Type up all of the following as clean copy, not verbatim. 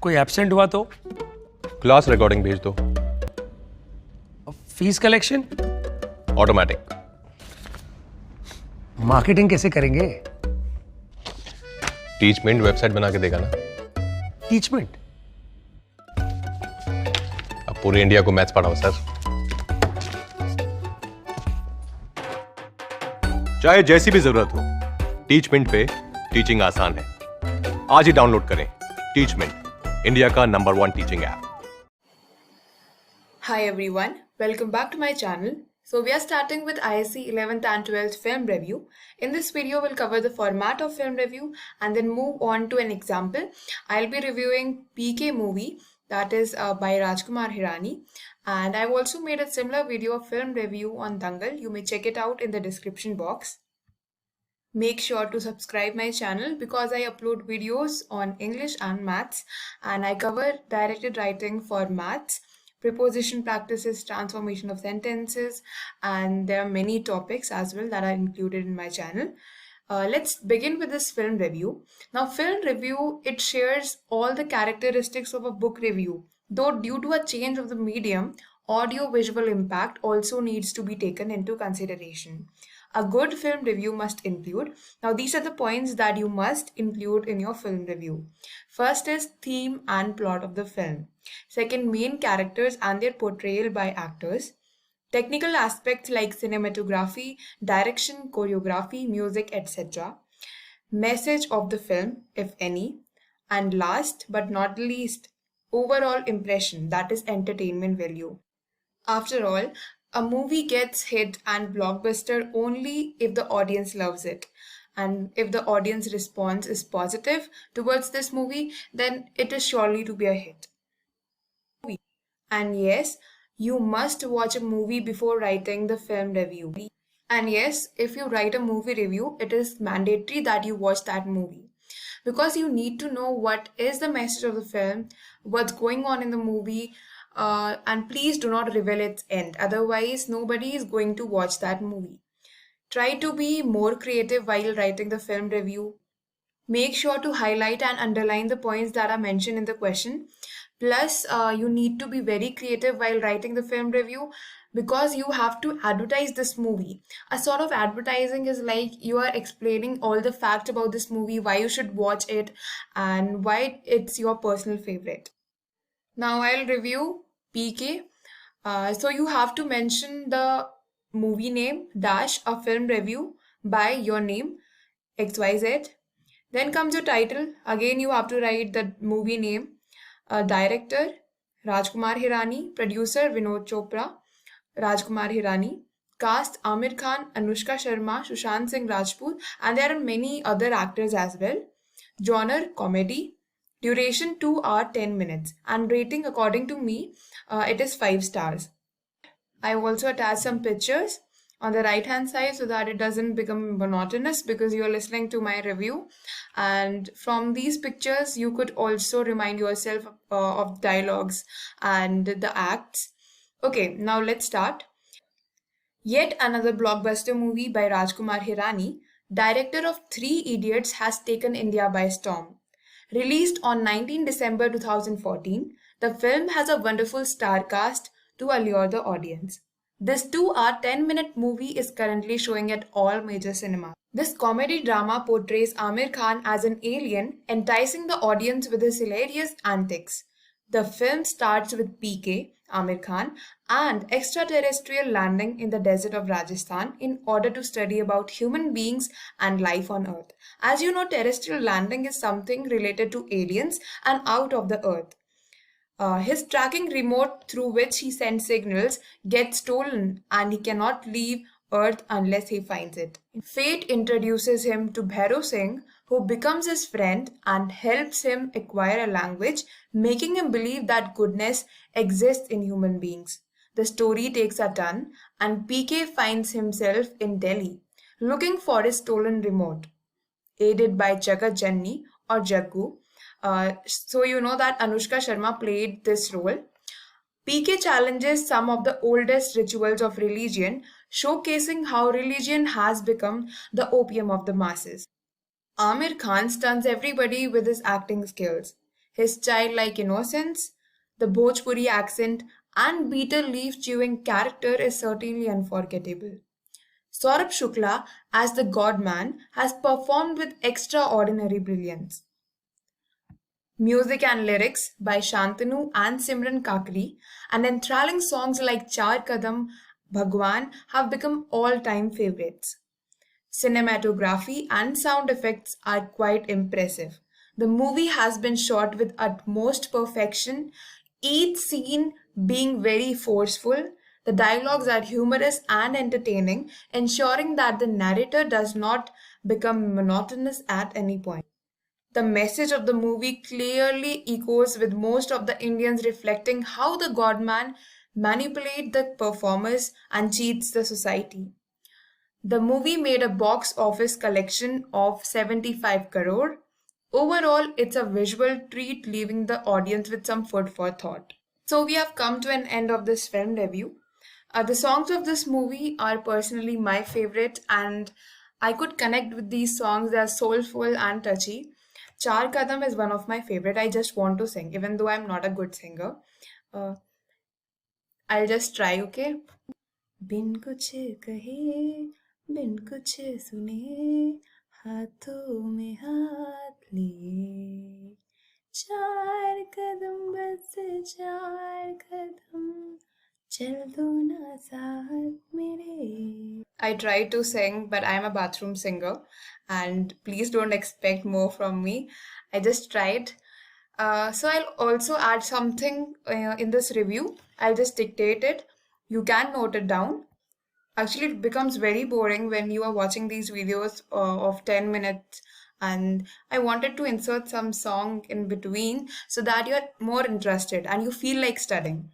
कोई एब्सेंट हुआ तो? क्लास रिकॉर्डिंग भेज दो। Fees collection? ऑटोमेटिक। मार्केटिंग कैसे करेंगे? टीचमेंट वेबसाइट बना के देगा ना। टीचमेंट? अब पूरे इंडिया को मैथ्स पढ़ाओ सर। चाहे जैसी भी जरूरत हो, टीचमेंट पे टीचिंग आसान है। आज ही डाउनलोड करें टीचमेंट, इंडिया का number 1 teaching app. Hi everyone, welcome back to my channel. So we are starting with ISC 11th and 12th film review. In this video, we'll cover the format of film review and then move on to an example. I'll be reviewing PK movie, that is by Rajkumar Hirani, and I've also made a similar video of film review on Dangal. You may check it out in the description box. Make sure to subscribe my channel because I upload videos on English and maths, and I cover directed writing for maths, preposition practices, transformation of sentences, and there are many topics as well that are included in my channel. Let's begin with this film review. Now, film review, it shares all the characteristics of a book review, though due to a change of the medium, audio-visual impact also needs to be taken into consideration. A good film review must include, now these are the points that you must include in your film review. First is theme and plot of the film. Second, main characters and their portrayal by actors. Technical aspects like cinematography, direction, choreography, music, etc. Message of the film, if any. And last but not least, overall impression, that is entertainment value. After all, a movie gets hit and blockbuster only if the audience loves it. And if the audience response is positive towards this movie, then it is surely to be a hit. And yes, you must watch a movie before writing the film review. And yes, if you write a movie review, it is mandatory that you watch that movie. Because you need to know what is the message of the film, what's going on in the movie, and please do not reveal its end. Otherwise, nobody is going to watch that movie. Try to be more creative while writing the film review. Make sure to highlight and underline the points that are mentioned in the question. Plus, you need to be very creative while writing the film review because you have to advertise this movie. A sort of advertising is like you are explaining all the facts about this movie, why you should watch it, and why it's your personal favorite. Now I'll review PK. So you have to mention the movie name dash a film review by your name XYZ. Then comes your title. Again, you have to write the movie name. Director Rajkumar Hirani, producer Vinod Chopra, Rajkumar Hirani. Cast Amir Khan, Anushka Sharma, Sushant Singh Rajput, and there are many other actors as well. Genre comedy. Duration 2 hours 10 minutes, and rating according to me, it is 5 stars. I also attached some pictures on the right hand side so that it doesn't become monotonous because you're listening to my review. And from these pictures, you could also remind yourself of dialogues and the acts. Okay, now let's start. Yet another blockbuster movie by Rajkumar Hirani, director of Three Idiots, has taken India by storm. Released on 19 December 2014, the film has a wonderful star cast to allure the audience. This 2-hour 10-minute movie is currently showing at all major cinemas. This comedy drama portrays Amir Khan as an alien, enticing the audience with his hilarious antics. The film starts with PK, Amir Khan, and extraterrestrial landing in the desert of Rajasthan in order to study about human beings and life on Earth. As you know, terrestrial landing is something related to aliens and out of the Earth. His tracking remote through which he sends signals gets stolen and he cannot leave Earth unless he finds it. Fate introduces him to Bhairo Singh, who becomes his friend and helps him acquire a language, making him believe that goodness exists in human beings. The story takes a turn and PK finds himself in Delhi, looking for his stolen remote, aided by Jagat Janni or Jaggu. So you know that Anushka Sharma played this role. PK challenges some of the oldest rituals of religion, showcasing how religion has become the opium of the masses. Amir Khan stuns everybody with his acting skills. His childlike innocence, the Bhojpuri accent, and beetle leaf chewing character is certainly unforgettable. Saurabh Shukla, as the Godman, has performed with extraordinary brilliance. Music and lyrics by Shantanu and Simran Kakri, and enthralling songs like Char Kadam, Bhagwan have become all time favorites. Cinematography and sound effects are quite impressive. The movie has been shot with utmost perfection, each scene being very forceful. The dialogues are humorous and entertaining, ensuring that the narrator does not become monotonous at any point. The message of the movie clearly echoes with most of the Indians reflecting how the godman manipulates the performers and cheats the society. The movie made a box office collection of 75 crore. Overall, it's a visual treat, leaving the audience with some food for thought. So, we have come to an end of this film review. The songs of this movie are personally my favorite, and I could connect with these songs. They are soulful and touchy. Char Kadam is one of my favorite. I just want to sing, even though I'm not a good singer. Uh, I'll just try, okay? बिन कुछ कहे बिन कुछ सुने हाथों में हाथ लिए चार कदम बस चार कदम चल दो ना साथ मेरे. I try to sing, but I'm a bathroom singer, and please don't expect more from me. I just tried. So I'll also add something in this review. I'll just dictate it. You can note it down. Actually, it becomes very boring when you are watching these videos of 10 minutes, and I wanted to insert some song in between so that you're more interested and you feel like studying.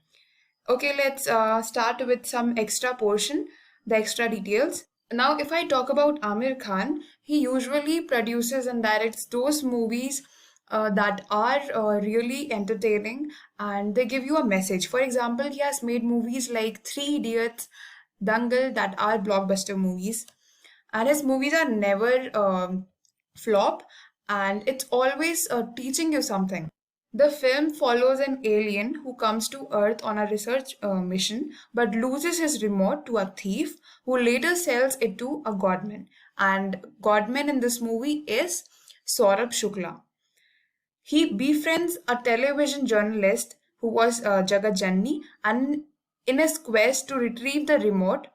Okay, let's start with some extra portion, the extra details. Now, if I talk about Amir Khan, he usually produces and directs those movies that are really entertaining and they give you a message. For example, he has made movies like Three Idiots, Dangal, that are blockbuster movies, and his movies are never flop, and it's always teaching you something. The film follows an alien who comes to Earth on a research mission but loses his remote to a thief who later sells it to a godman. And godman in this movie is Saurabh Shukla. He befriends a television journalist who was Jagat Janni, and in his quest to retrieve the remote,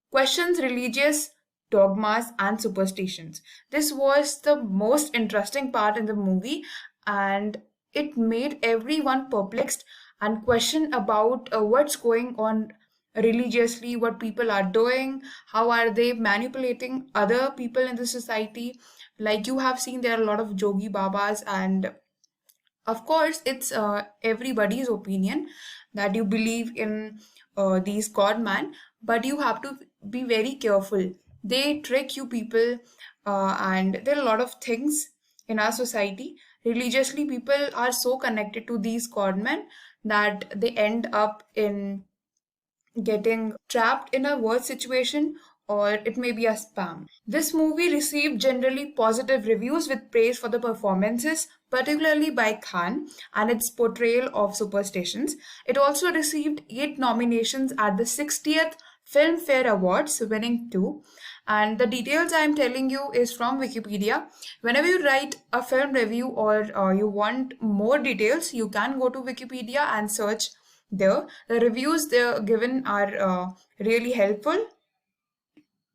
questions religious dogmas and superstitions. This was the most interesting part in the movie, and it made everyone perplexed and question about what's going on religiously, what people are doing, how are they manipulating other people in the society. Like you have seen, there are a lot of Jogi Babas, and of course, it's everybody's opinion that you believe in these god man, but you have to be very careful. They trick you people, and there are a lot of things in our society. Religiously, people are so connected to these god men that they end up in getting trapped in a worse situation, or it may be a spam. This movie received generally positive reviews with praise for the performances, particularly by Khan and its portrayal of superstitions. It also received 8 nominations at the 60th Filmfare Awards, winning 2. And the details I'm telling you is from Wikipedia. Whenever you write a film review or you want more details, you can go to Wikipedia and search there. The reviews they're given are really helpful.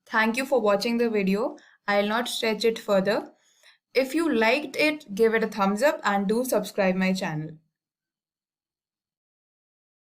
Thank you for watching the video. I'll not stretch it further. If you liked it, give it a thumbs up and do subscribe my channel.